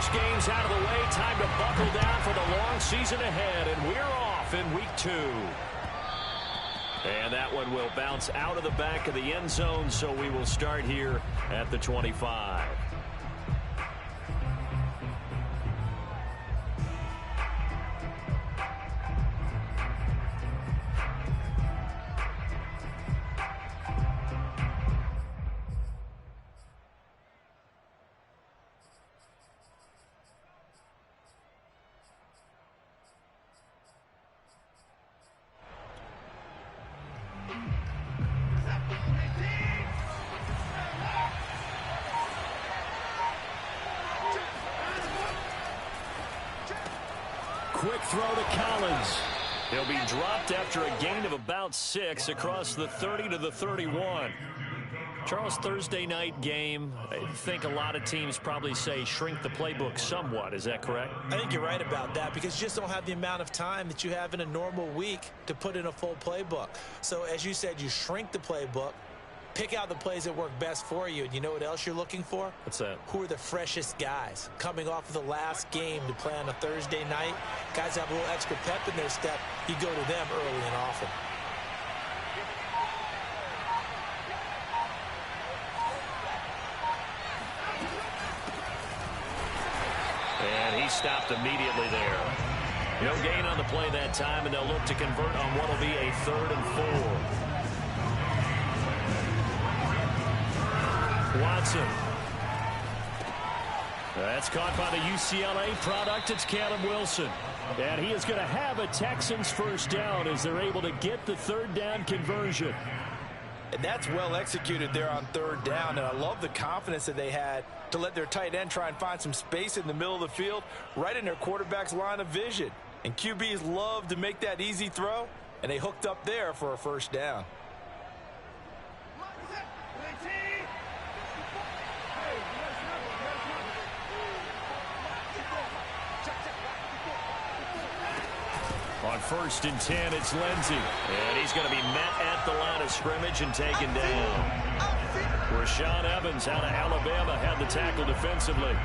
first game's out of the way. Time to buckle down for the long season ahead, and we're off in week 2. And that one will bounce out of the back of the end zone, so we will start here at the 25. Quick throw to Collins. He'll be dropped after a gain of about 6 across the 30 to the 31. Charles, Thursday night game, I think a lot of teams probably say shrink the playbook somewhat. Is that correct? I think you're right about that because you just don't have the amount of time that you have in a normal week to put in a full playbook. So as you said, you shrink the playbook, pick out the plays that work best for you. And you know what else you're looking for? What's that? Who are the freshest guys coming off of the last game to play on a Thursday night? Guys have a little extra pep in their step. You go to them early and often. And he stopped immediately there. No gain on the play that time, and they'll look to convert on what will be a 3rd and 4. Watson. That's caught by the UCLA product. It's Caleb Wilson. And he is going to have a Texans first down as they're able to get the 3rd down conversion. And that's well executed there on 3rd down. And I love the confidence that they had to let their tight end try and find some space in the middle of the field, right in their quarterback's line of vision. And QBs love to make that easy throw, and they hooked up there for a first down. On 1st and 10, it's Lindsey. And he's going to be met at the line of scrimmage and taken down. Rashaan Evans out of Alabama had the tackle defensively.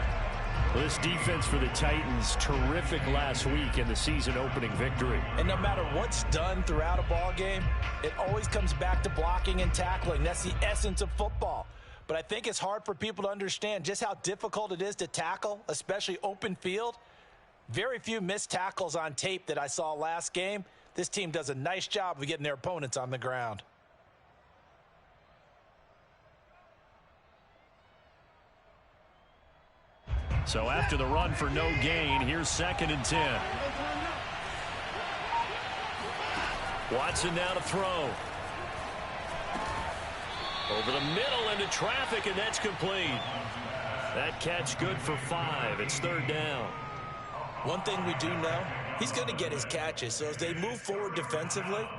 Well, this defense for the Titans, terrific last week in the season-opening victory. And no matter what's done throughout a ball game, it always comes back to blocking and tackling. That's the essence of football. But I think it's hard for people to understand just how difficult it is to tackle, especially open field. Very few missed tackles on tape that I saw last game. This team does a nice job of getting their opponents on the ground. So after the run for no gain, here's 2nd and 10. Watson now to throw. Over the middle into traffic, and that's complete. That catch good for 5. It's 3rd down. One thing we do know, he's going to get his catches. So as they move forward defensively,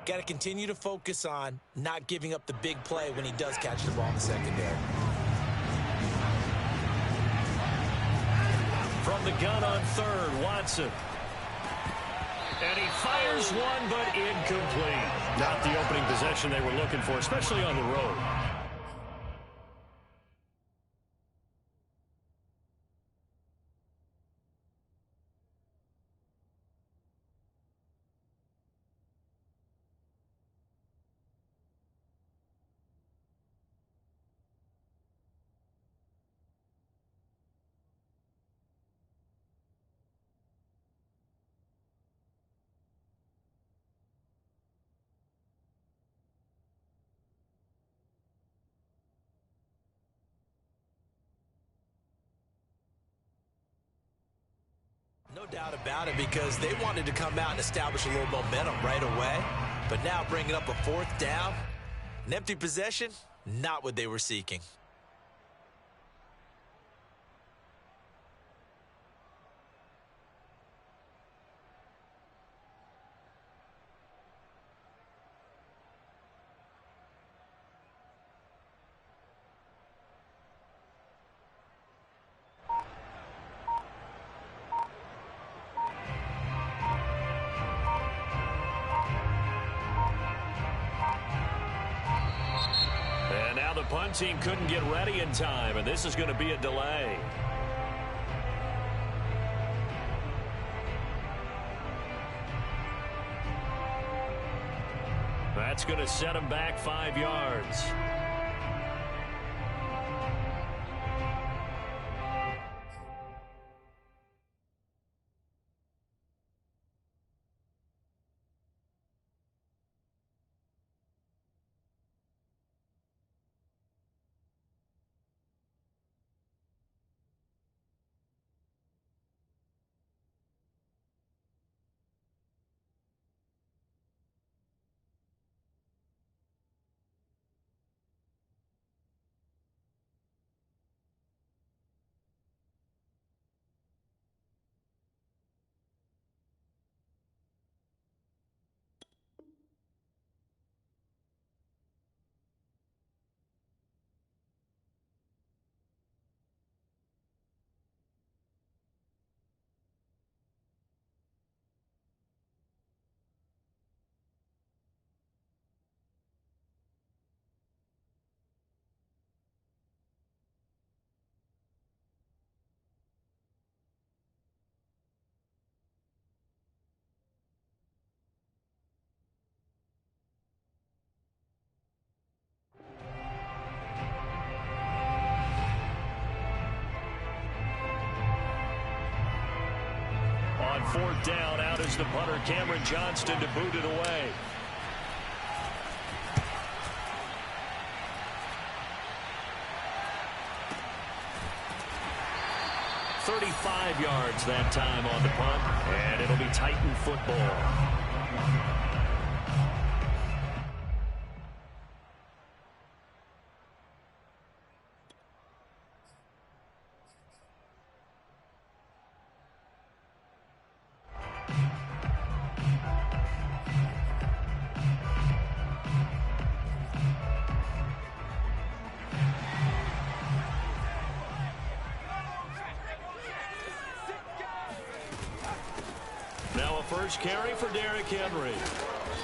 got to continue to focus on not giving up the big play when he does catch the ball in the secondary. From the gun on 3rd, Watson. And he fires one, but incomplete. Not the opening possession they were looking for, especially on the road. No doubt about it, because they wanted to come out and establish a little momentum right away. But now bringing up a 4th down, an empty possession, not what they were seeking. Punt team couldn't get ready in time, and this is going to be a delay. That's going to set him back 5 yards. On 4th down, out is the punter, Cameron Johnston, to boot it away. "35 yards that time on the punt, and it'll be Titan football. Now a first carry for Derrick Henry.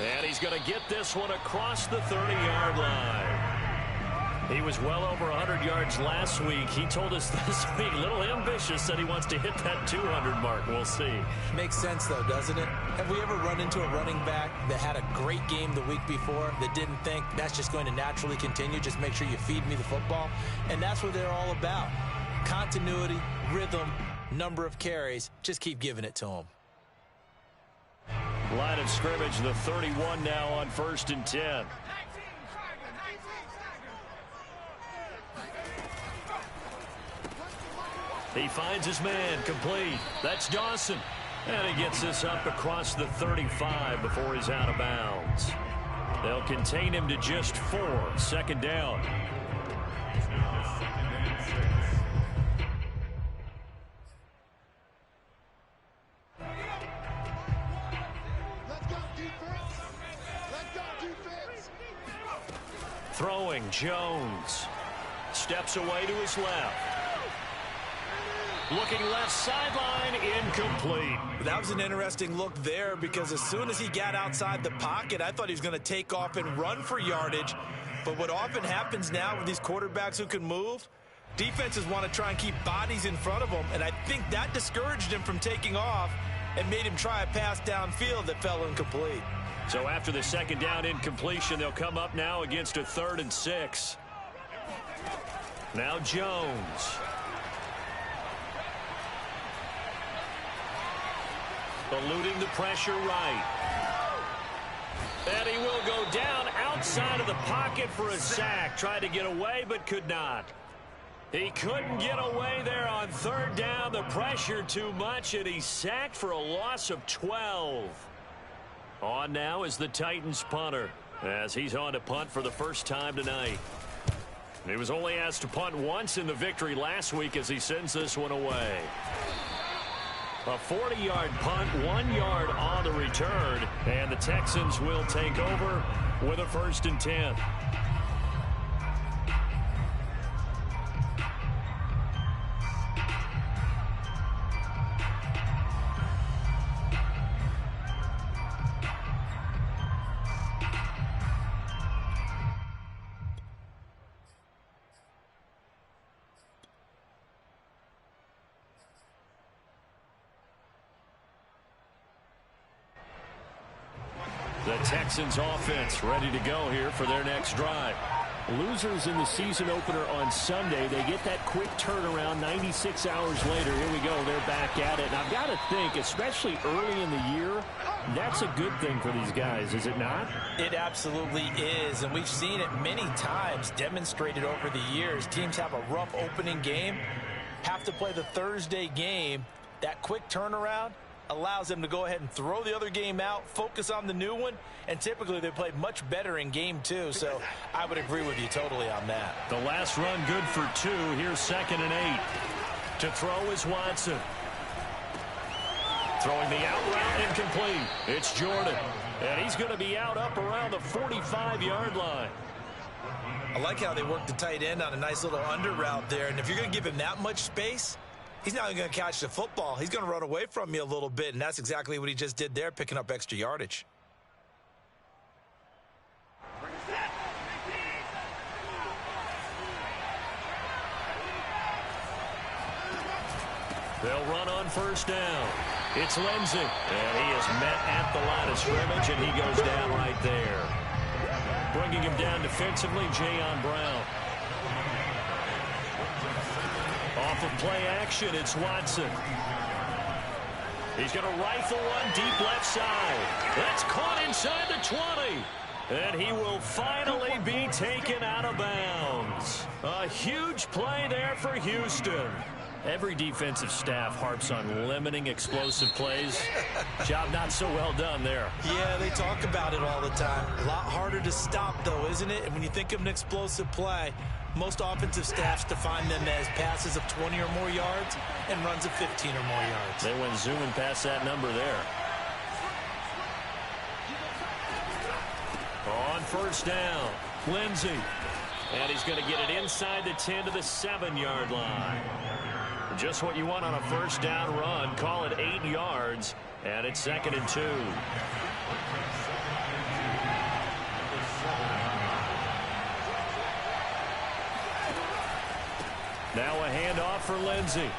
And he's going to get this one across the 30-yard line. He was well over 100 yards last week. He told us this week, a little ambitious, said he wants to hit that 200 mark. We'll see. Makes sense, though, doesn't it? Have we ever run into a running back that had a great game the week before that didn't think that's just going to naturally continue? Just make sure you feed me the football. And that's what they're all about. Continuity, rhythm, number of carries. Just keep giving it to them. Line of scrimmage, the 31 now on 1st and 10. He finds his man, complete. That's Dawson. And he gets this up across the 35 before he's out of bounds. They'll contain him to just 4. 2nd down. Throwing, Jones. Steps away to his left. Looking left sideline, incomplete. That was an interesting look there because as soon as he got outside the pocket, I thought he was going to take off and run for yardage. But what often happens now with these quarterbacks who can move, defenses want to try and keep bodies in front of them, and I think that discouraged him from taking off and made him try a pass downfield that fell incomplete. So after the 2nd down incompletion, they'll come up now against a 3rd and 6. Now Jones. Eluding the pressure right. And he will go down outside of the pocket for a sack. Tried to get away, but could not. He couldn't get away there on 3rd down. The pressure too much, and he's sacked for a loss of 12. On now is the Titans punter, as he's on to punt for the first time tonight. He was only asked to punt once in the victory last week as he sends this one away. A 40-yard punt, 1 yard on the return, and the Texans will take over with a 1st and 10. The The Texans offense ready to go here for their next drive. Losers in the season opener on Sunday. They get that quick turnaround 96 hours later. Here we go. They're back at it. And I've got to think, especially early in the year, that's a good thing for these guys, is it not? It absolutely is. And we've seen it many times demonstrated over the years. Teams have a rough opening game, have to play the Thursday game. That quick turnaround allows them to go ahead and throw the other game out, focus on the new one, and typically they play much better in game two. So I would agree with you totally on that. The last run good for 2. Here's 2nd and 8. To throw is Watson. Throwing the out route incomplete. It's Jordan. And he's going to be out up around the 45-yard line. I like how they work the tight end on a nice little under route there. And if you're going to give him that much space, he's not going to catch the football. He's going to run away from you a little bit, and that's exactly what he just did there, picking up extra yardage. They'll run on 1st down. It's Lindsey, and he is met at the line of scrimmage, and he goes down right there. Bringing him down defensively, Jayon Brown. Off of play action, it's Watson. He's going to rifle one deep left side. That's caught inside the 20. And he will finally be taken out of bounds. A huge play there for Houston. Every defensive staff harps on limiting explosive plays. Job not so well done there. Yeah, they talk about it all the time. A lot harder to stop, though, isn't it? And when you think of an explosive play, most offensive staffs define them as passes of 20 or more yards and runs of 15 or more yards. They went zooming past that number there. On 1st down, Lindsey. And he's going to get it inside the 10 to the 7-yard line. Just what you want on a 1st down run. Call it 8 yards, and it's 2nd and 2. Now a handoff for Lindsey.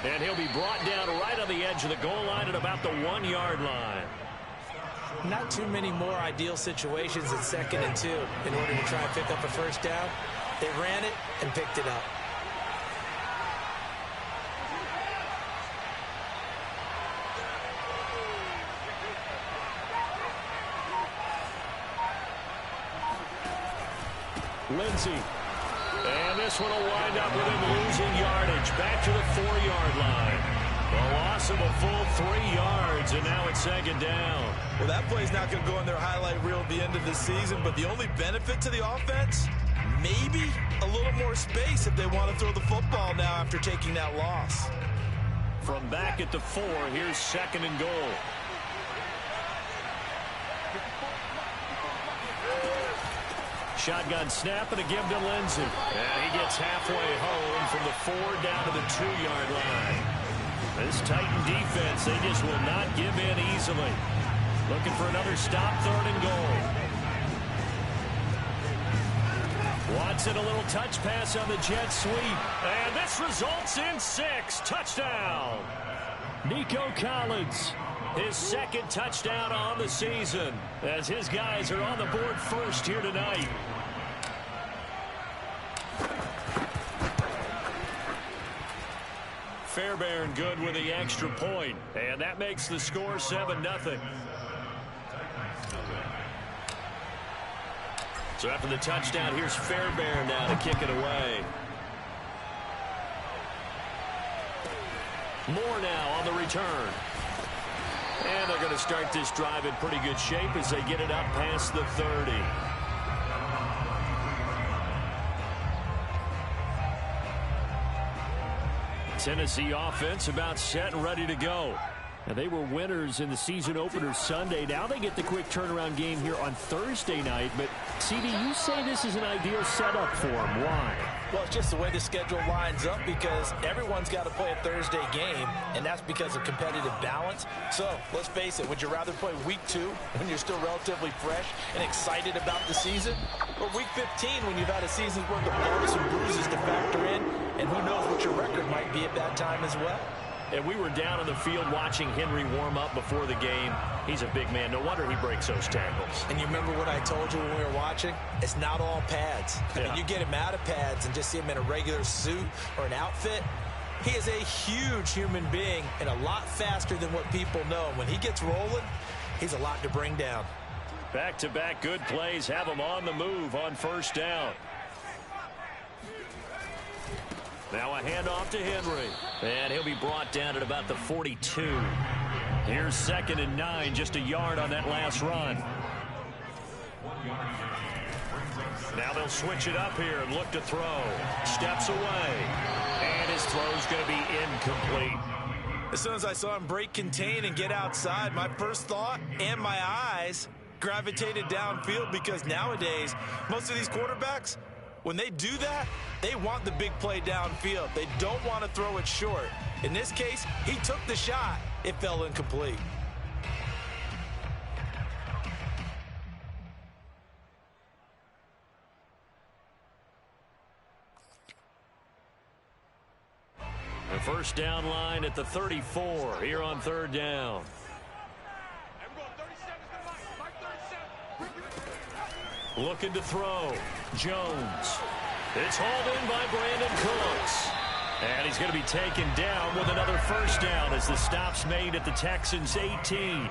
And he'll be brought down right on the edge of the goal line at about the 1-yard line. Not too many more ideal situations at 2nd and 2 in order to try and pick up a 1st down. They ran it and picked it up. Lindsey. And this one will wind up with him losing yardage back to the 4-yard line. A loss of a full 3 yards, and now it's 2nd down. Well, that play's not going to go in their highlight reel at the end of the season, but the only benefit to the offense, maybe a little more space if they want to throw the football now after taking that loss. From back at the 4, here's 2nd and goal. Shotgun snap and a give to Lindsey. And he gets halfway home from the 4 down to the 2-yard line. This Titan defense, they just will not give in easily. Looking for another stop, 3rd and goal. Watson, a little touch pass on the jet sweep. And this results in 6. Touchdown. Nico Collins, his 2nd touchdown on the season, as his guys are on the board first here tonight. Fairbairn good with the extra point, and that makes the score 7-0. So after the touchdown, here's Fairbairn now to kick it away. Moore now on the return. And they're going to start this drive in pretty good shape as they get it up past the 30. Tennessee offense about set and ready to go. Now, they were winners in the season opener Sunday. Now they get the quick turnaround game here on Thursday night. But, CD, you say this is an ideal setup for them. Why? Well, it's just the way the schedule lines up because everyone's got to play a Thursday game, and that's because of competitive balance. So, let's face it, would you rather play week 2 when you're still relatively fresh and excited about the season? Or week 15 when you've had a season's worth of bumps and bruises to factor in, and who knows what your record might be at that time as well? And we were down in the field watching Henry warm up before the game. He's a big man. No wonder he breaks those tackles. And you remember what I told you when we were watching? It's not all pads. I mean, you get him out of pads and just see him in a regular suit or an outfit. He is a huge human being and a lot faster than what people know. When he gets rolling, he's a lot to bring down. Back-to-back good plays have him on the move on first down. Now a handoff to Henry. And he'll be brought down at about the 42. Here's 2nd and 9, just a yard on that last run. Now they'll switch it up here and look to throw. Steps away. And his throw's going to be incomplete. As soon as I saw him break contain and get outside, my first thought and my eyes gravitated downfield, because nowadays, most of these quarterbacks, when they do that, they want the big play downfield. They don't want to throw it short. In this case, he took the shot. It fell incomplete. The first down line at the 34 here on 3rd down. Looking to throw. Jones. It's hauled in by Brandon Cooks. And he's going to be taken down with another first down as the stop's made at the Texans' 18.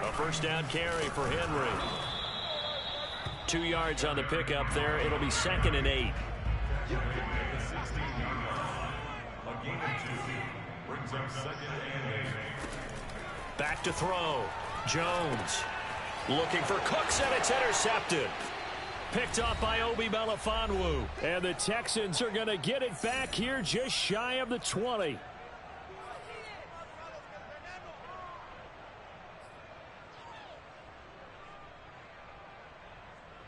A first down carry for Henry. 2 yards on the pickup there. It'll be 2nd and 8. Back to throw. Jones looking for Cooks, and it's intercepted. Picked off by Obi Melifonwu. And the Texans are going to get it back here just shy of the 20.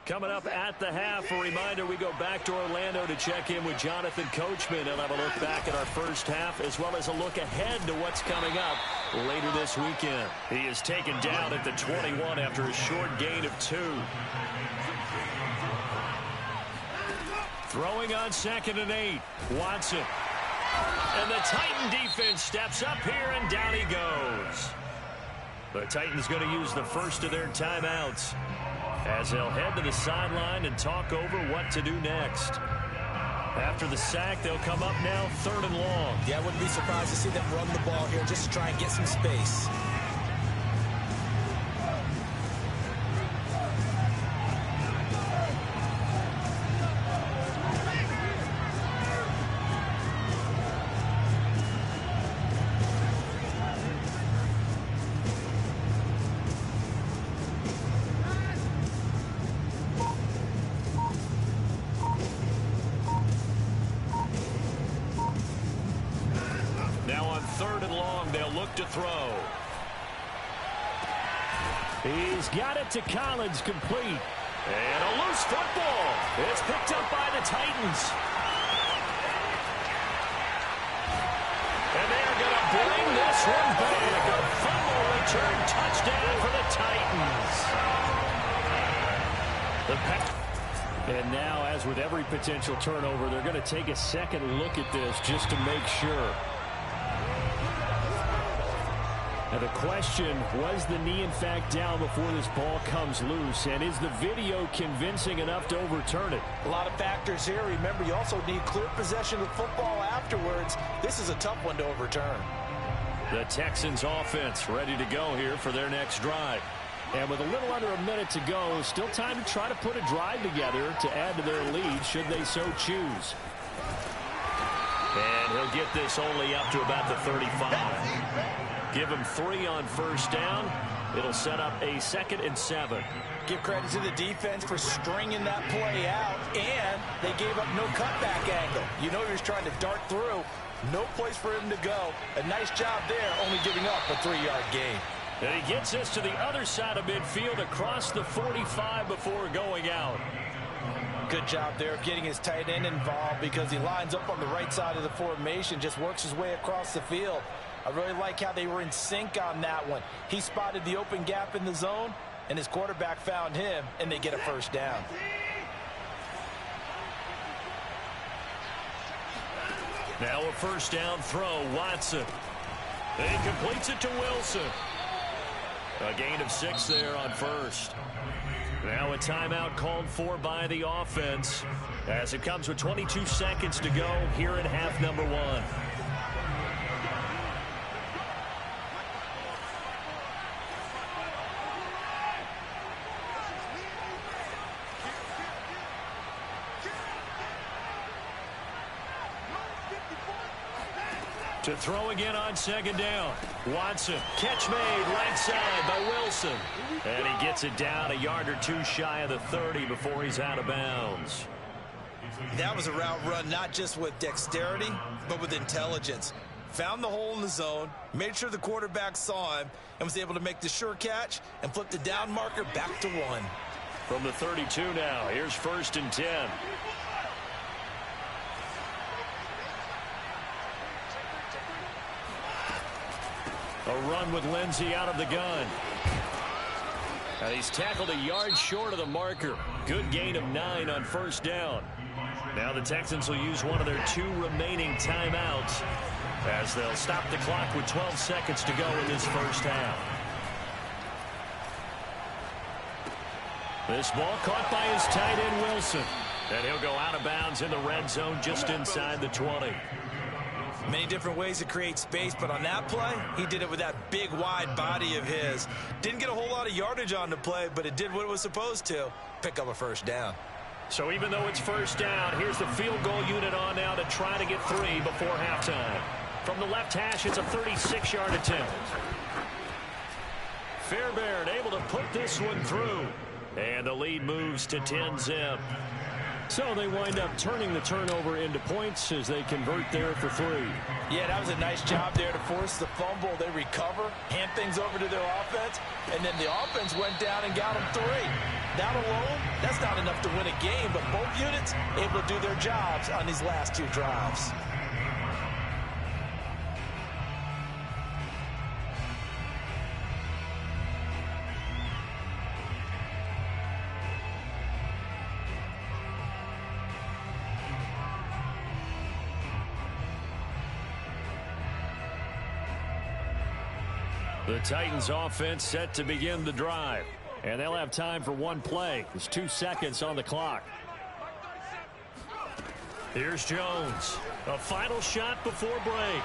Coming up at the half, a reminder, we go back to Orlando to check in with Jonathan Coachman and have a look back at our first half, as well as a look ahead to what's coming up later this weekend. He is taken down at the 21 after a short gain of 2. Throwing on 2nd and 8. Watson. And the Titan defense steps up here, and down he goes. The Titans going to use the first of their timeouts as they'll head to the sideline and talk over what to do next. After the sack, they'll come up now 3rd and long. Yeah, I wouldn't be surprised to see them run the ball here just to try and get some space. To throw. He's got it to Collins, complete. And a loose football. It's picked up by the Titans. And they're going to bring this one back. A fumble return touchdown for the Titans. And now, as with every potential turnover, they're going to take a second look at this just to make sure. Now the question, was the knee in fact down before this ball comes loose? And is the video convincing enough to overturn it? A lot of factors here. Remember, you also need clear possession of football afterwards. This is a tough one to overturn. The Texans offense ready to go here for their next drive. And with a little under a minute to go, still time to try to put a drive together to add to their lead should they so choose. And he'll get this only up to about the 35. Give him 3 on first down. It'll set up a 2nd and 7. Give credit to the defense for stringing that play out, and they gave up no cutback angle. You know he was trying to dart through. No place for him to go. A nice job there, only giving up a 3-yard gain. And he gets us to the other side of midfield across the 45 before going out. Good job there of getting his tight end involved, because he lines up on the right side of the formation, just works his way across the field. I really like how they were in sync on that one. He spotted the open gap in the zone, and his quarterback found him, and they get a first down. Now a first down throw, Watson. He completes it to Wilson. A gain of 6 there on first. Now a timeout called for by the offense as it comes with 22 seconds to go here in half number 1. To throw again on second down. Watson, catch made right side by Wilson. And he gets it down a yard or 2 shy of the 30 before he's out of bounds. That was a route run not just with dexterity, but with intelligence. Found the hole in the zone, made sure the quarterback saw him, and was able to make the sure catch and flip the down marker back to 1. From the 32 now, here's 1st and 10. A run with Lindsey out of the gun. And he's tackled a yard short of the marker. Good gain of 9 on first down. Now the Texans will use one of their 2 remaining timeouts as they'll stop the clock with 12 seconds to go in this first half. This ball caught by his tight end Wilson. And he'll go out of bounds in the red zone just inside the 20. Many different ways to create space, but on that play, he did it with that big, wide body of his. Didn't get a whole lot of yardage on the play, but it did what it was supposed to, pick up a first down. So even though it's first down, here's the field goal unit on now to try to get 3 before halftime. From the left hash, it's a 36-yard attempt. Fairbairn able to put this one through. And the lead moves to 10-zip. So they wind up turning the turnover into points as they convert there for 3. Yeah, that was a nice job there to force the fumble. They recover, hand things over to their offense, and then the offense went down and got them 3. That alone, that's not enough to win a game, but both units able to do their jobs on these last 2 drives. The Titans offense set to begin the drive. And they'll have time for 1 play. There's 2 seconds on the clock. Here's Jones. A final shot before break.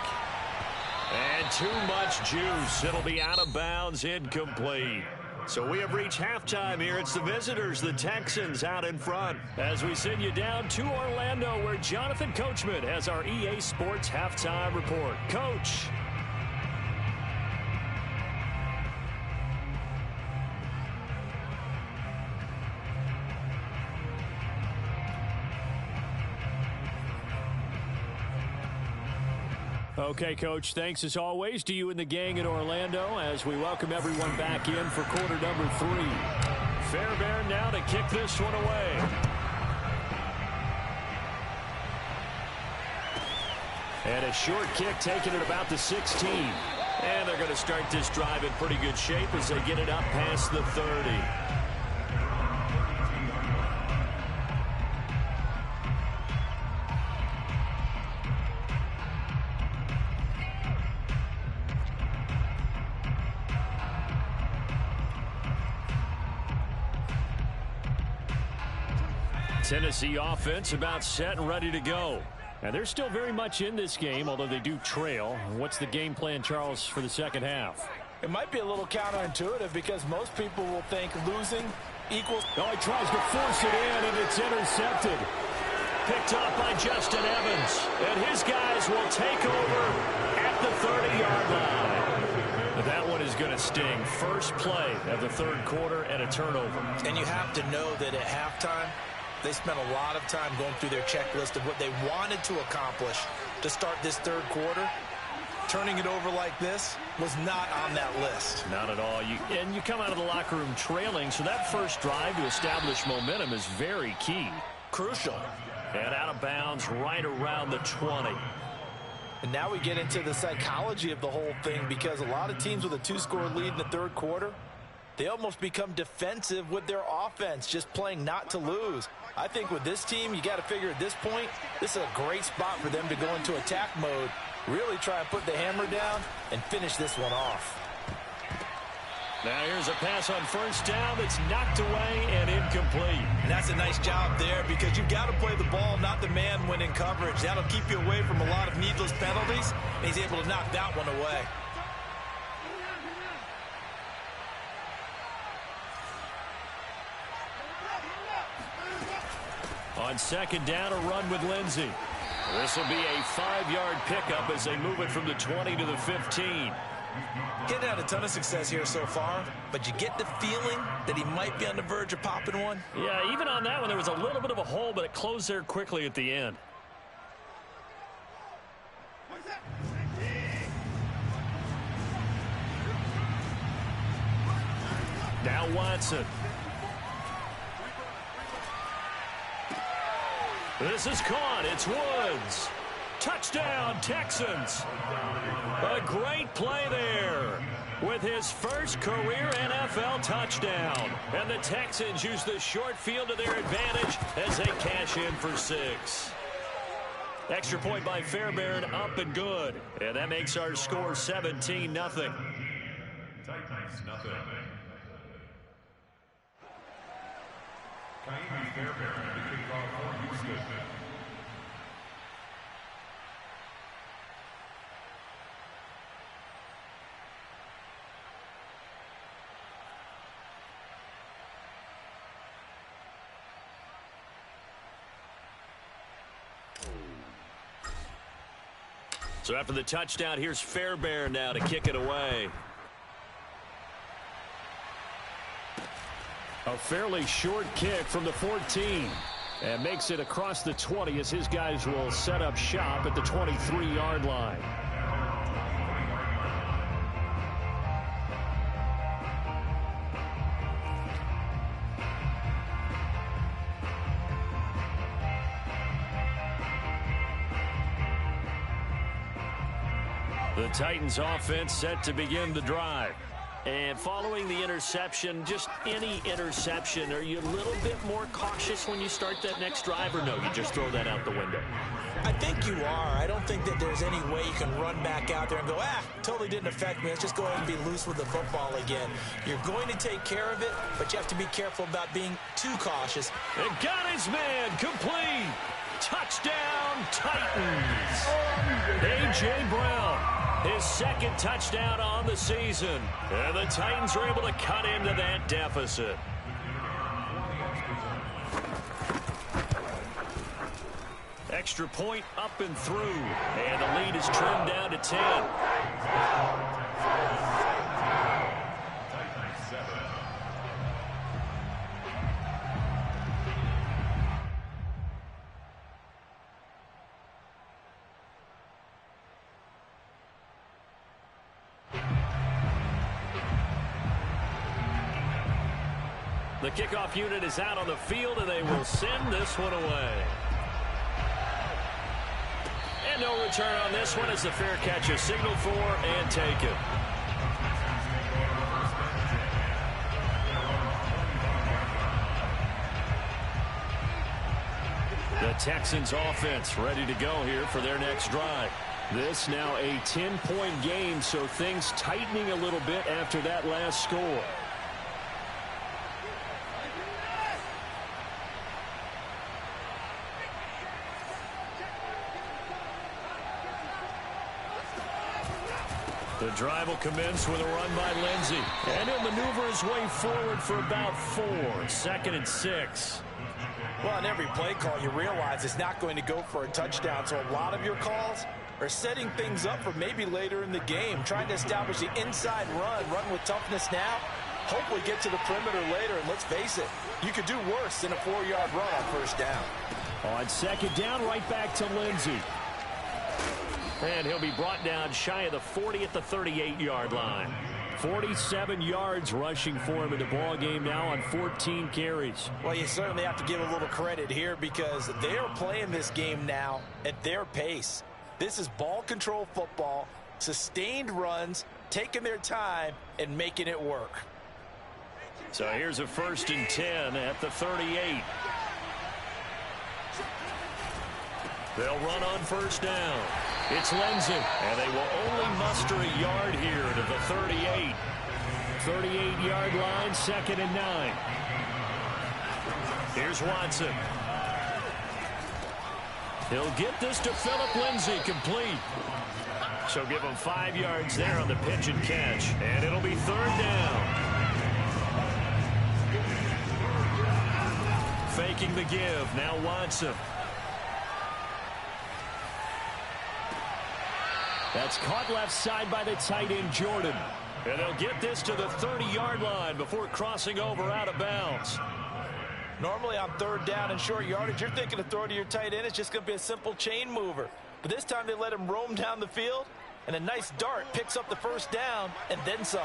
And too much juice. It'll be out of bounds, incomplete. So we have reached halftime here. It's the visitors, the Texans, out in front. As we send you down to Orlando, where Jonathan Coachman has our EA Sports halftime report. Coach. Okay, Coach, thanks as always to you and the gang in Orlando as we welcome everyone back in for quarter number 3. Fairbairn now to kick this one away. And a short kick taken at about the 16. And they're going to start this drive in pretty good shape as they get it up past the 30. Tennessee offense about set and ready to go. And they're still very much in this game, although they do trail. What's the game plan, Charles, for the second half? It might be a little counterintuitive because most people will think losing equals... Oh, he tries to force it in, and it's intercepted. Picked up by Justin Evans. And his guys will take over at the 30-yard line. But that one is going to sting. First play of the 3rd quarter and a turnover. And you have to know that at halftime, they spent a lot of time going through their checklist of what they wanted to accomplish to start this 3rd quarter. Turning it over like this was not on that list. Not at all. And you come out of the locker room trailing, so that first drive to establish momentum is very key. Crucial. And out of bounds right around the 20. And now we get into the psychology of the whole thing because a lot of teams with a 2-score lead in the 3rd quarter, they almost become defensive with their offense, just playing not to lose. I think with this team, you got to figure at this point, this is a great spot for them to go into attack mode, really try and put the hammer down and finish this one off. Now here's a pass on first down that's knocked away and incomplete. And that's a nice job there because you've got to play the ball, not the man when in coverage. That'll keep you away from a lot of needless penalties, and he's able to knock that one away. On second down, a run with Lindsey. This will be a 5-yard pickup as they move it from the 20 to the 15. Getting had a ton of success here so far, but you get the feeling that he might be on the verge of popping one. Yeah, even on that one, there was a little bit of a hole, but it closed there quickly at the end. Now Watson. This is caught. It's Woods. Touchdown, Texans. A great play there with his first career NFL touchdown. And the Texans use the short field to their advantage as they cash in for 6. Extra point by Fairbairn, up and good. And that makes our score 17-0. Titans, nothing. Kaimi Fairbairn to kick off for Houston. So after the touchdown, here's Fairbairn now to kick it away. A fairly short kick from the 14. And makes it across the 20 as his guys will set up shop at the 23-yard line. The Titans offense set to begin the drive. And following the interception, just any interception, are you a little bit more cautious when you start that next drive, or no, you just throw that out the window? I think you are. I don't think that there's any way you can run back out there and go, totally didn't affect me. Let's just go ahead and be loose with the football again. You're going to take care of it, but you have to be careful about being too cautious. And got his man complete. Touchdown, Titans. A.J. Brown. His second touchdown on the season. And the Titans are able to cut into that deficit. Extra point up and through. And the lead is trimmed down to 10. The kickoff unit is out on the field, and they will send this one away. And no return on this one as the fair catch is signaled for and taken. The Texans offense ready to go here for their next drive. This now a 10-point game, so things tightening a little bit after that last score. The drive will commence with a run by Lindsey. And he'll maneuver his way forward for about 4. 2nd and 6. Well, on every play call, you realize it's not going to go for a touchdown. So a lot of your calls are setting things up for maybe later in the game, trying to establish the inside run with toughness now, hopefully get to the perimeter later. And let's face it, you could do worse than a 4-yard run on first down. On second down, right back to Lindsey. And he'll be brought down shy of the 40 at the 38-yard line. 47 yards rushing for him in the ball game now on 14 carries. Well, you certainly have to give a little credit here because they are playing this game now at their pace. This is ball control football, sustained runs, taking their time and making it work. So here's a 1st and 10 at the 38. They'll run on 1st down. It's Lindsay, and they will only muster a yard here to the 38. 38-yard line, 2nd and 9. Here's Watson. He'll get this to Philip Lindsay, complete. So give him 5 yards there on the pitch and catch, and it'll be 3rd down. Faking the give, now Watson. That's caught left side by the tight end, Jordan. And they'll get this to the 30-yard line before crossing over out of bounds. Normally on 3rd down and short yardage, you're thinking of throw to your tight end. It's just going to be a simple chain mover. But this time they let him roam down the field, and a nice dart picks up the 1st down and then some.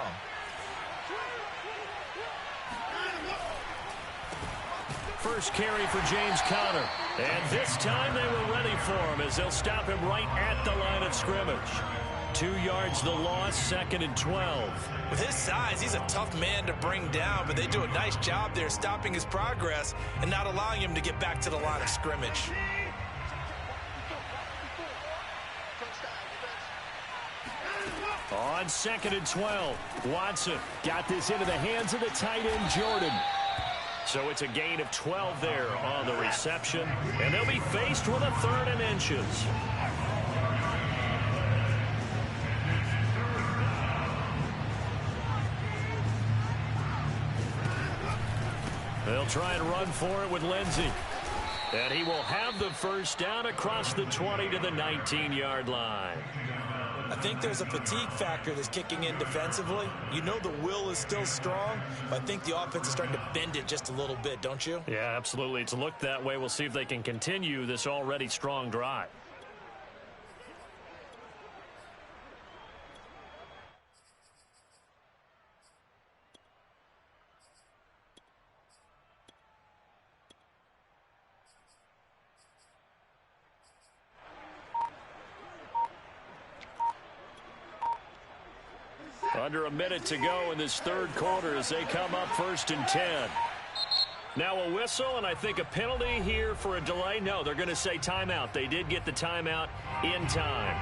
First carry for James Conner. And this time they were ready for him as they'll stop him right at the line of scrimmage. 2 yards the loss, 2nd and 12. With his size, he's a tough man to bring down, but they do a nice job there stopping his progress and not allowing him to get back to the line of scrimmage. On 2nd and 12, Watson got this into the hands of the tight end, Jordan. So it's a gain of 12 there on the reception, and they'll be faced with a 3rd and inches. They'll try and run for it with Lindsay. And he will have the 1st down across the 20 to the 19-yard line. I think there's a fatigue factor that's kicking in defensively. You know the will is still strong, but I think the offense is starting to bend it just a little bit, don't you? Yeah, absolutely. It's looked that way. We'll see if they can continue this already strong drive. Under a minute to go in this 3rd quarter as they come up 1st and 10. Now a whistle, and I think a penalty here for a delay. No, they're going to say timeout. They did get the timeout in time.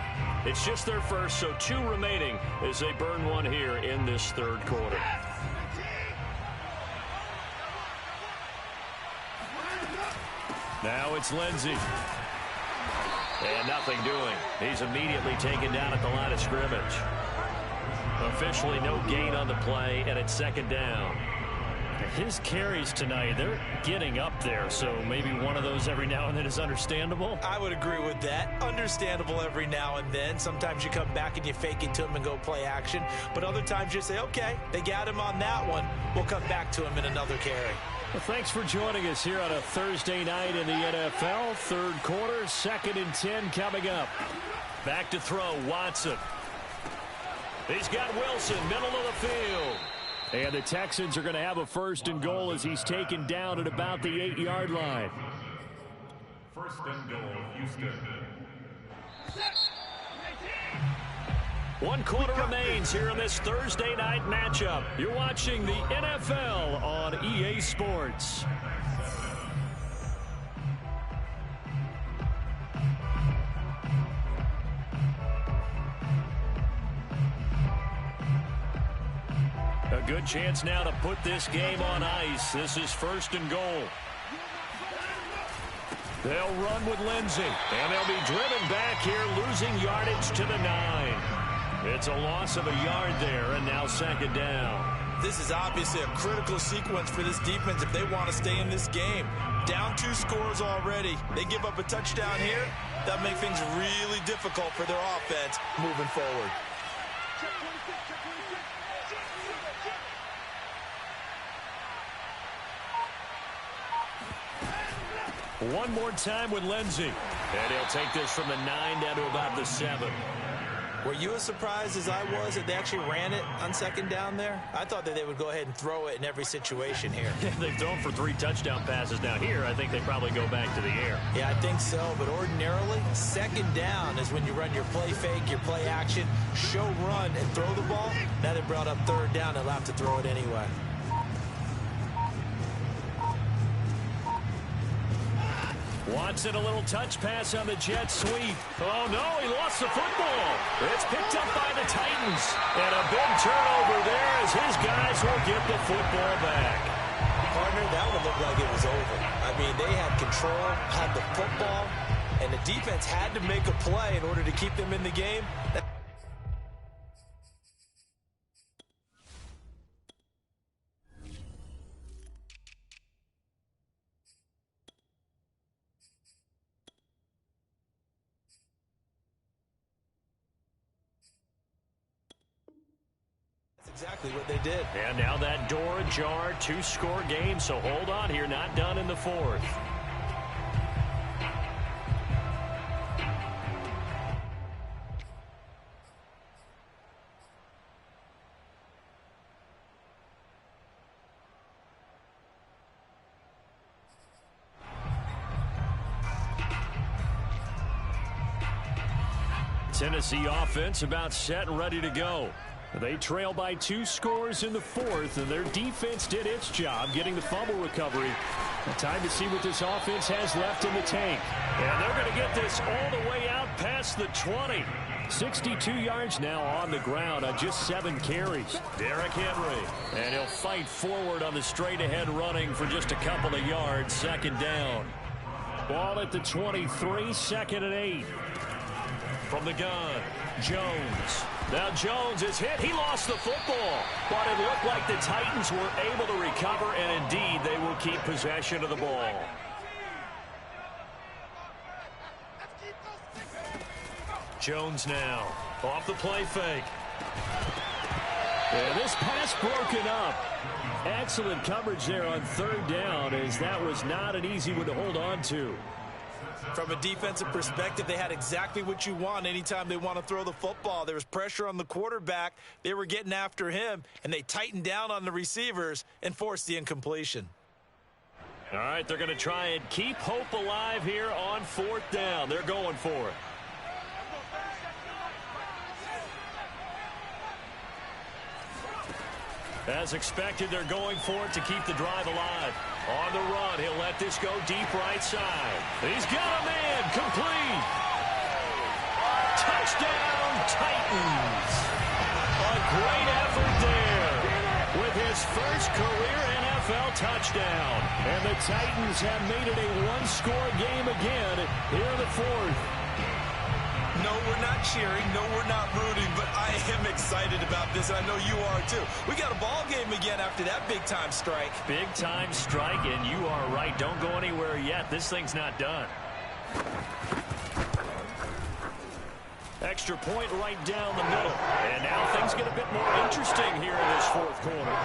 It's just their first, so 2 remaining as they burn one here in this 3rd quarter. Now it's Lindsay. And nothing doing. He's immediately taken down at the line of scrimmage. Officially no gain on the play, and it's 2nd down. His carries tonight, they're getting up there, so maybe one of those every now and then is understandable. I would agree with that. Understandable every now and then. Sometimes you come back and you fake it to him and go play action. But other times you say, okay, they got him on that one. We'll come back to him in another carry. Well, thanks for joining us here on a Thursday night in the NFL. 3rd quarter, 2nd and 10 coming up. Back to throw, Watson. He's got Wilson, middle of the field. And the Texans are going to have a 1st and goal as he's taken down at about the 8-yard line. 1st and goal, Houston. 1 quarter remains here in this Thursday night matchup. You're watching the NFL on EA Sports. A good chance now to put this game on ice. This is 1st and goal. They'll run with Lindsay, and they'll be driven back here, losing yardage to the 9. It's a loss of a yard there, and now 2nd down. This is obviously a critical sequence for this defense if they want to stay in this game. Down 2 scores already. They give up a touchdown here. That makes things really difficult for their offense moving forward. One more time with Lindsay. And he'll take this from the 9 down to about the 7. Were you as surprised as I was that they actually ran it on 2nd down there? I thought that they would go ahead and throw it in every situation here. They've thrown for 3 touchdown passes. Now here, I think they probably go back to the air. Yeah, I think so. But ordinarily, 2nd down is when you run your play fake, your play action, show run, and throw the ball. Now they brought up 3rd down. They'll have to throw it anyway. Watson, a little touch pass on the jet sweep. Oh, no, he lost the football. It's picked up by the Titans. And a big turnover there as his guys will get the football back. Partner, that would look like it was over. I mean, they had control, had the football, and the defense had to make a play in order to keep them in the game. Exactly what they did. And now that door ajar, 2-score game, so hold on here, not done in the fourth. Tennessee offense about set and ready to go. They trail by 2 scores in the fourth, and their defense did its job getting the fumble recovery. Time to see what this offense has left in the tank. And they're going to get this all the way out past the 20. 62 yards now on the ground on just 7 carries. Derrick Henry. And he'll fight forward on the straight-ahead running for just a couple of yards. Second down. Ball at the 23, 2nd and 8. From the gun, Jones. Now Jones is hit. He lost the football. But it looked like the Titans were able to recover, and indeed they will keep possession of the ball. Jones now off the play fake. And this pass broken up. Excellent coverage there on 3rd down, as that was not an easy one to hold on to. From a defensive perspective, they had exactly what you want anytime they want to throw the football. There was pressure on the quarterback. They were getting after him, and they tightened down on the receivers and forced the incompletion. All right, they're going to try and keep hope alive here on 4th down. They're going for it. As expected, they're going for it to keep the drive alive. On the run, he'll let this go deep right side. He's got a man, complete. Touchdown, Titans. A great effort there with his first career NFL touchdown. And the Titans have made it a 1-score game again here in the fourth. No, we're not cheering. No, we're not rooting, but I am excited about this, and I know you are too. We got a ball game again after that big-time strike. Big-time strike, and you are right. Don't go anywhere yet. This thing's not done. Extra point right down the middle. And now things get a bit more interesting here in this fourth quarter.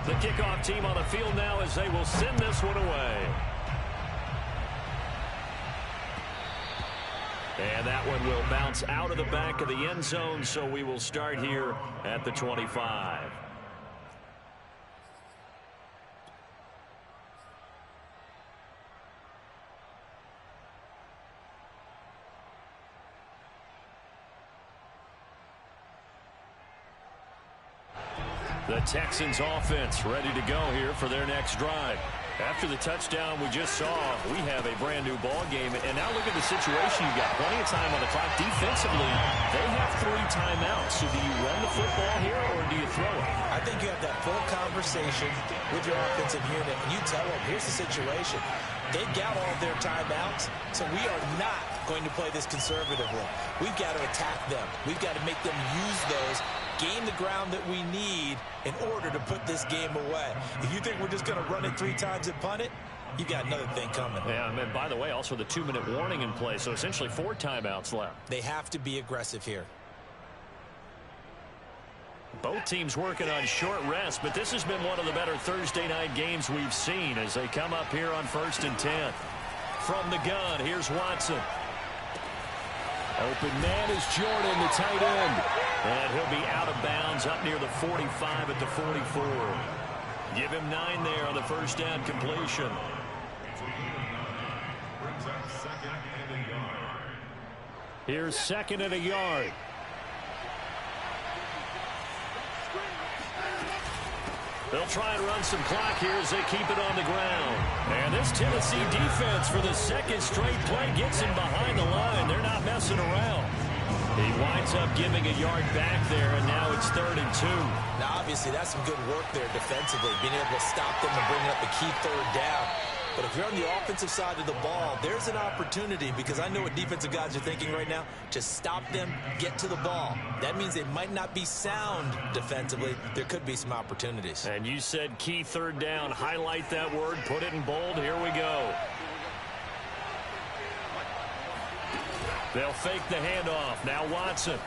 The kickoff team on the field now as they will send this one away. And that one will bounce out of the back of the end zone, so we will start here at the 25. The Texans offense ready to go here for their next drive. After the touchdown we just saw, we have a brand new ball game. And now look at the situation. You've got plenty of time on the clock. Defensively, they have 3 timeouts. So do you run the football here or do you throw it? I think you have that full conversation with your offensive unit, and you tell them, here's the situation. They've got all of their timeouts, so we are not going to play this conservatively. We've got to attack them. We've got to make them use those, gain the ground that we need in order to put this game away. If you think we're just going to run it 3 times and punt it, you got another thing coming. Yeah, and by the way, also the 2-minute warning in play, so essentially 4 timeouts left. They have to be aggressive here. Both teams working on short rest, but this has been one of the better Thursday night games we've seen as they come up here on 1st and 10. From the gun, here's Watson. Open man is Jordan, the tight end. And he'll be out of bounds up near the 45 at the 44. Give him 9 there on the first down completion. Here's 2nd and a yard. They'll try and run some clock here as they keep it on the ground. And this Tennessee defense for the second straight play gets him behind the line. They're not messing around. He winds up giving a yard back there, and now it's 3rd and 2. Now, obviously, that's some good work there defensively, being able to stop them and bringing up a key 3rd down. But if you're on the offensive side of the ball, there's an opportunity, because I know what defensive guys are thinking right now. Just stop them, get to the ball. That means they might not be sound defensively. There could be some opportunities. And you said key 3rd down. Highlight that word, put it in bold. Here we go. They'll fake the handoff. Now Watson.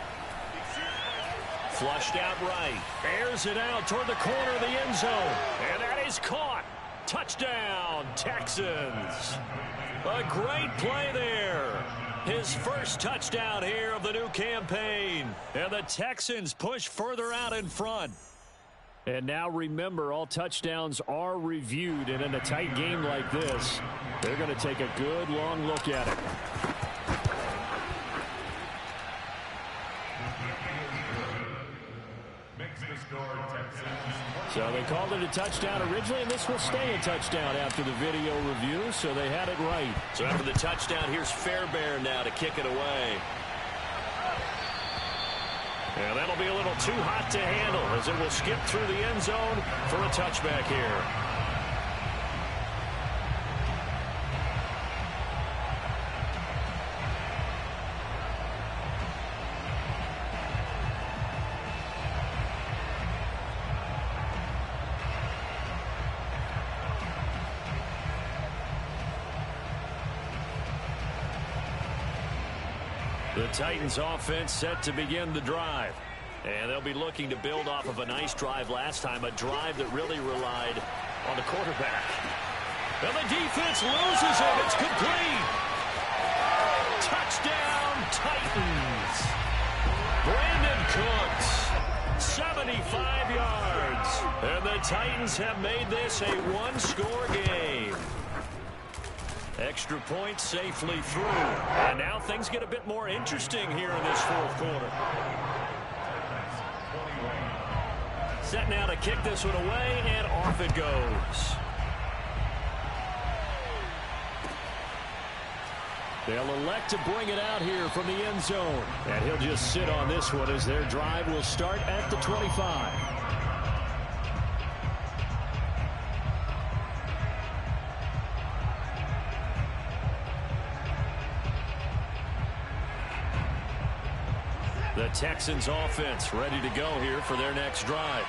Flushed out right. Airs it out toward the corner of the end zone. And that is caught. Touchdown, Texans. A great play there. His first touchdown here of the new campaign. And the Texans push further out in front. And now remember, all touchdowns are reviewed. And in a tight game like this, they're going to take a good long look at it. So they called it a touchdown originally, and this will stay a touchdown after the video review, so they had it right. So after the touchdown, here's Fairbairn now to kick it away. And that'll be a little too hot to handle as it will skip through the end zone for a touchback here. The Titans offense set to begin the drive. And they'll be looking to build off of a nice drive last time, a drive that really relied on the quarterback. And the defense loses it. It's complete. Touchdown, Titans. Brandon Cooks, 75 yards. And the Titans have made this a one-score game. Extra point safely through. And now things get a bit more interesting here in this 4th quarter. Set now to kick this one away, and off it goes. They'll elect to bring it out here from the end zone. And he'll just sit on this one as their drive will start at the 25. The Texans offense ready to go here for their next drive.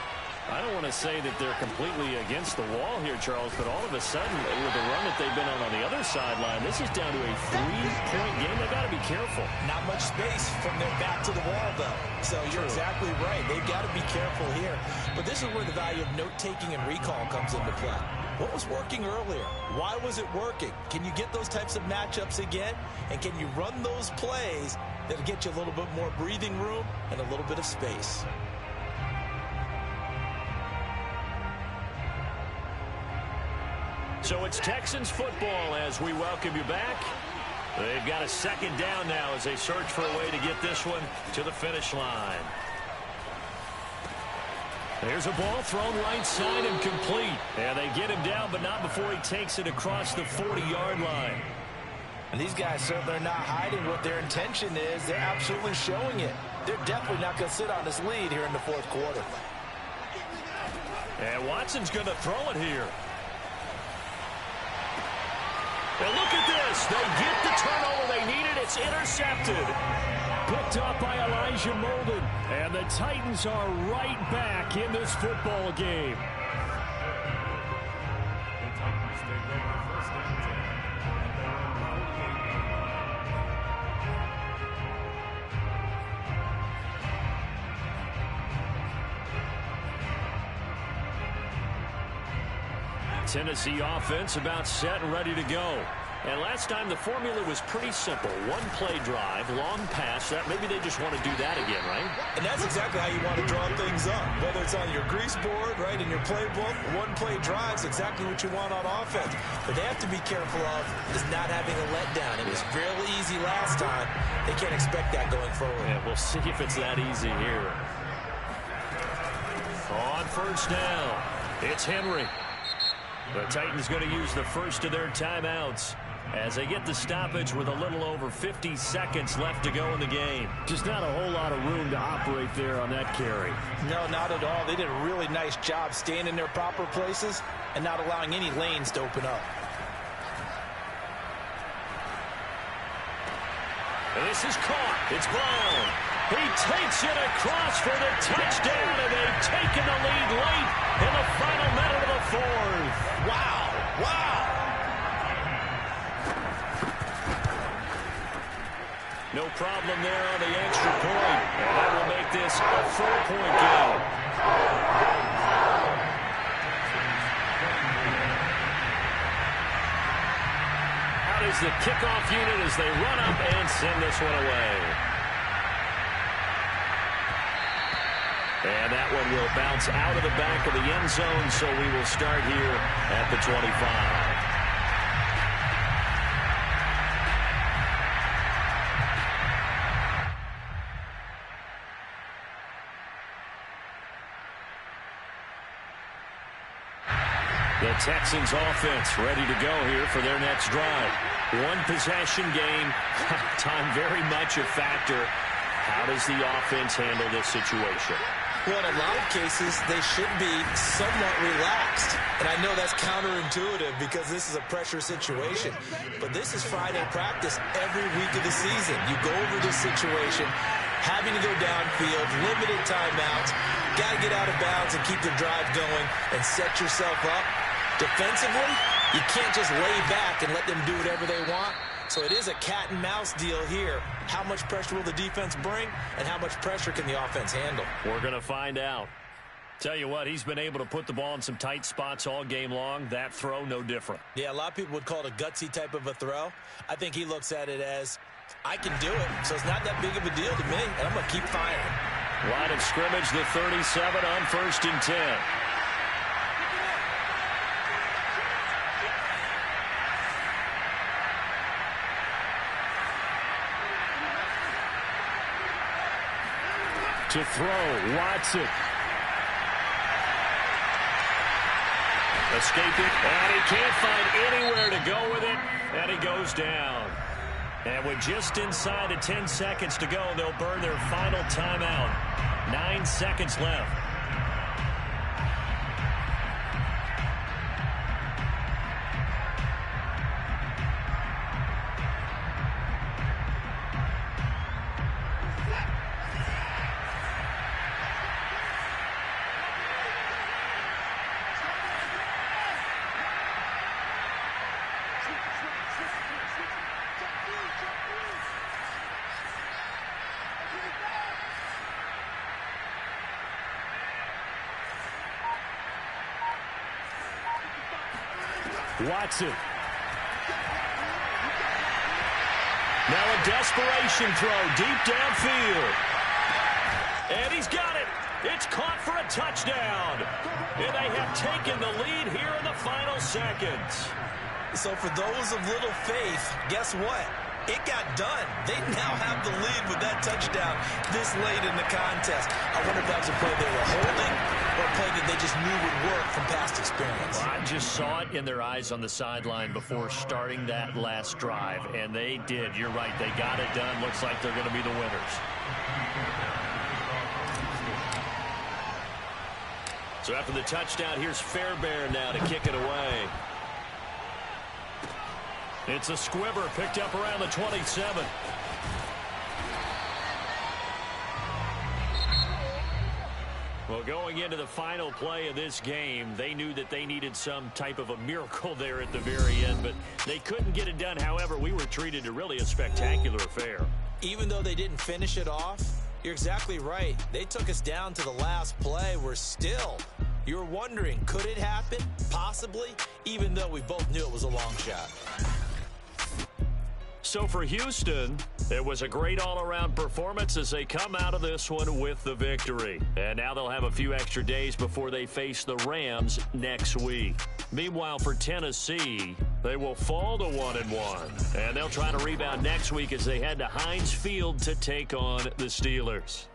I don't want to say that they're completely against the wall here, Charles, but all of a sudden, with the run that they've been on the other sideline, this is down to a 3-point game. They've got to be careful. Not much space from their back to the wall, though. So you're exactly right. They've got to be careful here. But this is where the value of note-taking and recall comes into play. What was working earlier? Why was it working? Can you get those types of matchups again? And can you run those plays that'll get you a little bit more breathing room and a little bit of space? So it's Texans football as we welcome you back. They've got a 2nd down now as they search for a way to get this one to the finish line. There's a ball thrown right side and complete. And they get him down, but not before he takes it across the 40-yard line. And these guys certainly are not hiding what their intention is. They're absolutely showing it. They're definitely not going to sit on this lead here in the 4th quarter. And Watson's going to throw it here. And look at this. They get the turnover they needed. It's intercepted. Picked up by Elijah Molden. And the Titans are right back in this football game. Tennessee offense about set and ready to go. And last time the formula was pretty simple. One-play drive, long pass. That maybe they just want to do that again, right? And that's exactly how you want to draw things up. Whether it's on your grease board, right, in your playbook, one-play drives, exactly what you want on offense. But they have to be careful of is not having a letdown. It was fairly easy last time. They can't expect that going forward. Yeah, we'll see if it's that easy here. On 1st down. It's Henry. The Titans going to use the first of their timeouts as they get the stoppage with a little over 50 seconds left to go in the game. Just not a whole lot of room to operate there on that carry. No, not at all. They did a really nice job staying in their proper places and not allowing any lanes to open up. This is caught. It's Brown. He takes it across for the touchdown, and they've taken the lead late in the final minute of the fourth. Wow. Wow. No problem there on the extra point. And that will make this a 4-point game. Out is the kickoff unit as they run up and send this one away. And that one will bounce out of the back of the end zone, so we will start here at the 25. The Texans offense ready to go here for their next drive. One possession game, time very much a factor. How does the offense handle this situation? Well, in a lot of cases, they should be somewhat relaxed. And I know that's counterintuitive because this is a pressure situation. But this is Friday practice every week of the season. You go over this situation, having to go downfield, limited timeouts, got to get out of bounds and keep the drive going and set yourself up. Defensively, you can't just lay back and let them do whatever they want. So it is a cat and mouse deal here. How much pressure will the defense bring, and how much pressure can the offense handle? We're going to find out. Tell you what, he's been able to put the ball in some tight spots all game long. That throw, no different. Yeah, a lot of people would call it a gutsy type of a throw. I think he looks at it as, I can do it, so it's not that big of a deal to me, and I'm going to keep firing. Line of scrimmage, the 37 on 1st and 10. To throw, Watson. Escaping, and he can't find anywhere to go with it, and he goes down. And with just inside of 10 seconds to go, they'll burn their final timeout. 9 seconds left. Watson. Now a desperation throw deep downfield. And he's got it. It's caught for a touchdown. And they have taken the lead here in the final seconds. So for those of little faith, guess what? It got done. They now have the lead with that touchdown this late in the contest. I wonder if that was a play they were holding or a play that they just knew would work from past experience. Well, I just saw it in their eyes on the sideline before starting that last drive, and they did. You're right. They got it done. Looks like they're going to be the winners. So after the touchdown, here's Fairbairn now to kick it away. It's a squibber picked up around the 27. Well, going into the final play of this game, they knew that they needed some type of a miracle there at the very end, but they couldn't get it done. However, we were treated to really a spectacular affair. Even though they didn't finish it off, you're exactly right. They took us down to the last play. We're still, you're wondering, could it happen? Possibly, even though we both knew it was a long shot. So for Houston, it was a great all-around performance as they come out of this one with the victory. And now they'll have a few extra days before they face the Rams next week. Meanwhile, for Tennessee, they will fall to 1-1. And they'll try to rebound next week as they head to Heinz Field to take on the Steelers.